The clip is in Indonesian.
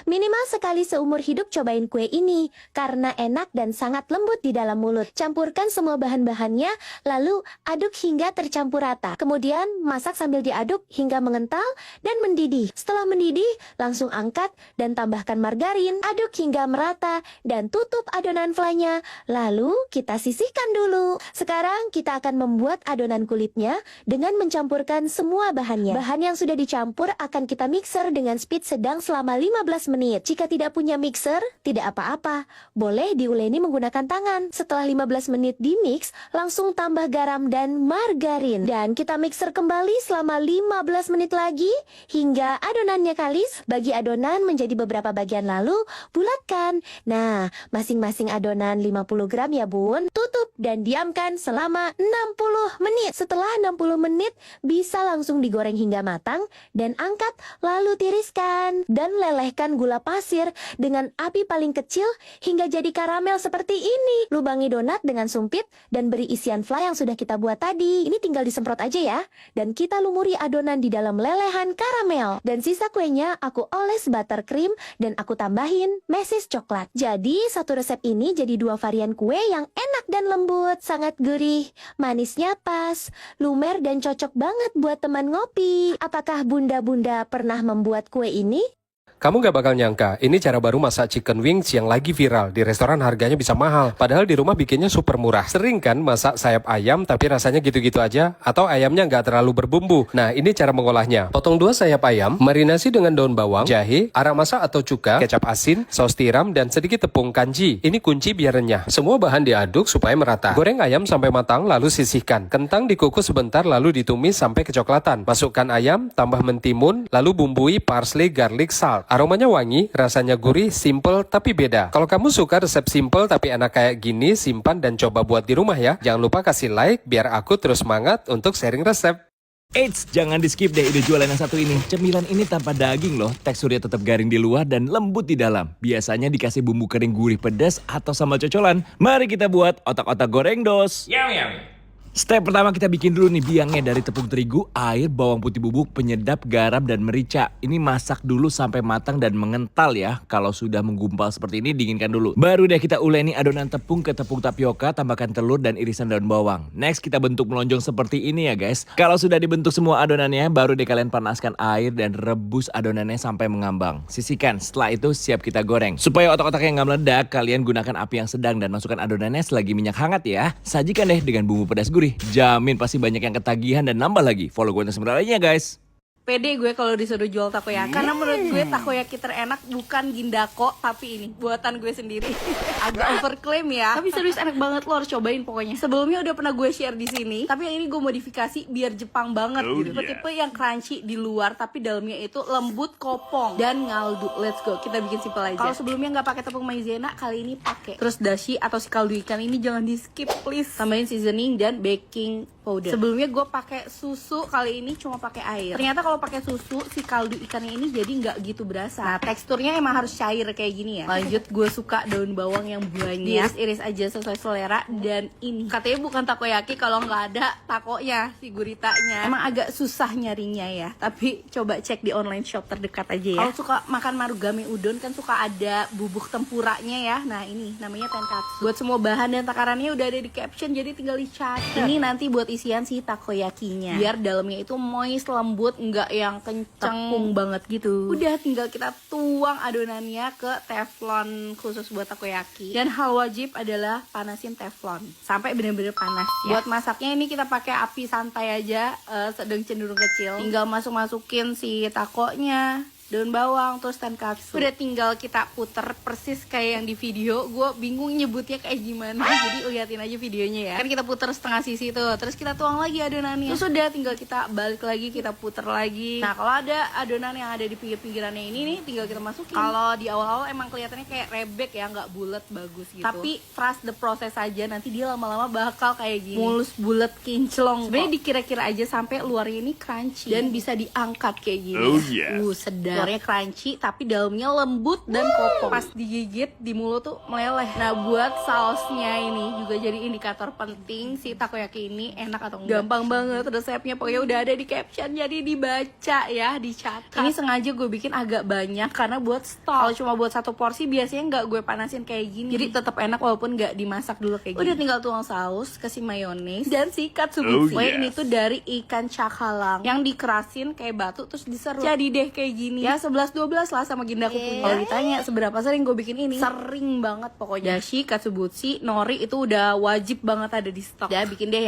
Minimal sekali seumur hidup cobain kue ini, karena enak dan sangat lembut di dalam mulut. Campurkan semua bahan-bahannya, lalu aduk hingga tercampur rata. Kemudian masak sambil diaduk hingga mengental dan mendidih. Setelah mendidih, langsung angkat dan tambahkan margarin, aduk hingga merata, dan tutup adonan flanya. Lalu kita sisihkan dulu. Sekarang kita akan membuat adonan kulitnya dengan mencampurkan semua bahannya. Bahan yang sudah dicampur akan kita mixer dengan speed sedang selama 15 menit. Jika tidak punya mixer, tidak apa-apa. Boleh diuleni menggunakan tangan. Setelah 15 menit di mix, langsung tambah garam dan margarin. Dan kita mixer kembali selama 15 menit lagi hingga adonannya kalis. Bagi adonan menjadi beberapa bagian lalu bulatkan. Nah, masing-masing adonan 50 gram ya bun. Tutup dan diamkan selama 60 menit. Setelah 60 menit bisa langsung digoreng hingga matang dan angkat lalu tiriskan dan lelehkan gula pasir dengan api paling kecil hingga jadi karamel seperti ini. Lubangi donat dengan sumpit dan beri isian fly yang sudah kita buat tadi. Ini tinggal disemprot aja ya. Dan kita lumuri adonan di dalam lelehan karamel. Dan sisa kuenya aku oles buttercream dan aku tambahin meses coklat. Jadi satu resep ini jadi dua varian kue yang enak dan lembut, sangat gurih, manisnya pas, lumer dan cocok banget buat teman ngopi. Apakah bunda-bunda pernah membuat kue ini? Kamu gak bakal nyangka, ini cara baru masak chicken wings yang lagi viral. Di restoran harganya bisa mahal, padahal di rumah bikinnya super murah. Sering kan masak sayap ayam tapi rasanya gitu-gitu aja, atau ayamnya gak terlalu berbumbu. Nah, ini cara mengolahnya. Potong 2 sayap ayam, marinasi dengan daun bawang, jahe, arang masak atau cuka, kecap asin, saus tiram, dan sedikit tepung kanji. Ini kunci biar renyah. Semua bahan diaduk supaya merata. Goreng ayam sampai matang lalu sisihkan. Kentang dikukus sebentar lalu ditumis sampai kecoklatan. Masukkan ayam, tambah mentimun, lalu bumbui parsley, garlic, salt. Aromanya wangi, rasanya gurih, simple tapi beda. Kalau kamu suka resep simple tapi enak kayak gini, simpan dan coba buat di rumah ya. Jangan lupa kasih like biar aku terus semangat untuk sharing resep. Eits, jangan di skip deh ide jualan yang satu ini. Cemilan ini tanpa daging loh, teksturnya tetap garing di luar dan lembut di dalam. Biasanya dikasih bumbu kering gurih pedas atau sambal cocolan. Mari kita buat otak-otak goreng dos. Step pertama kita bikin dulu nih biangnya dari tepung terigu, air, bawang putih bubuk, penyedap, garam, dan merica. Ini masak dulu sampai matang dan mengental ya. Kalau sudah menggumpal seperti ini dinginkan dulu. Baru deh kita uleni adonan tepung ke tepung tapioka, tambahkan telur dan irisan daun bawang. Next kita bentuk melonjong seperti ini ya guys. Kalau sudah dibentuk semua adonannya, baru deh kalian panaskan air dan rebus adonannya sampai mengambang. Sisihkan, setelah itu siap kita goreng. Supaya otak-otaknya nggak meledak, kalian gunakan api yang sedang dan masukkan adonannya selagi minyak hangat ya. Sajikan deh dengan bumbu pedas gurih. Jamin pasti banyak yang ketagihan dan nambah lagi. Follow gue untuk sebentar lainnya guys. Pede gue kalau disuruh jual takoyaki. Karena menurut gue takoyaki terenak bukan Gindako, tapi ini buatan gue sendiri. Agak overclaim ya. Tapi serius enak banget, lo harus cobain pokoknya. Sebelumnya udah pernah gue share di sini, tapi yang ini gue modifikasi biar Jepang banget gitu. Tipe-tipe yang crunchy di luar tapi dalamnya itu lembut, kopong dan ngaldu. Let's go, kita bikin simple aja. Kalau sebelumnya nggak pakai tepung maizena, kali ini pakai. Terus dashi atau si kaldu ikan ini jangan di skip please. Tambahin seasoning dan baking powder. Sebelumnya gue pakai susu, kali ini cuma pakai air. Ternyata kalau pakai susu si kaldu ikannya ini jadi nggak gitu berasa. Nah, teksturnya emang harus cair kayak gini ya. Lanjut gue suka daun bawang yang banyak. Iris aja sesuai selera. Dan ini katanya bukan takoyaki kalau nggak ada takonya, si guritanya. Emang agak susah nyarinya ya. Tapi coba cek di online shop terdekat aja ya. Kalau suka makan marugame udon kan suka ada bubuk tempuranya ya. Nah ini namanya tenkatsu. Buat semua bahan dan takarannya udah ada di caption, jadi tinggal dicatat. Ini nanti buat isian si takoyakinya. Biar dalamnya itu moist, lembut, nggak yang kenceng banget gitu. Udah tinggal kita tuang adonannya ke teflon khusus buat takoyaki. Dan hal wajib adalah panasin teflon sampai bener-bener panas ya. Buat masaknya ini kita pakai api santai aja, sedang cenderung kecil. Tinggal masukin si takonya, daun bawang, terus tenkatsu. Udah tinggal kita puter persis kayak yang di video. Gue bingung nyebutnya kayak gimana, jadi liatin aja videonya ya. Kan kita puter setengah sisi tuh, terus kita tuang lagi adonannya. Terus udah tinggal kita balik lagi, kita puter lagi. Nah kalau ada adonan yang ada di pinggir-pinggirannya ini nih, tinggal kita masukin. Kalau di awal-awal emang kelihatannya kayak rebek ya, nggak bulat bagus gitu. Tapi trust the process aja, nanti dia lama-lama bakal kayak gini, mulus, bulat, kinclong. Sebenarnya dikira-kira aja sampai luarnya ini crunchy dan bisa diangkat kayak gini. Oh yes. Sedap. luarnya crunchy tapi dalamnya lembut dan kopong. Pas digigit di mulut tuh meleleh. Nah, buat sausnya ini juga jadi indikator penting si takoyaki ini enak atau enggak. Gampang banget resepnya, pokoknya udah ada di caption, jadi dibaca ya, dicatat. Ini sengaja gue bikin agak banyak karena buat stok. Kalau cuma buat satu porsi biasanya nggak gue panasin kayak gini, jadi tetap enak walaupun nggak dimasak dulu kayak gini. Udah tinggal tuang saus, kasih mayones dan sikat katsubushi. Pokoknya ini tuh dari ikan cakalang yang dikerasin kayak batu terus diserut. Jadi deh kayak gini ya, 11-12 lah sama gindaku punya. Kalau ditanya seberapa sering gue bikin ini, sering banget pokoknya. Dashi, katsubushi, nori itu udah wajib banget ada di stok. Ya bikin deh.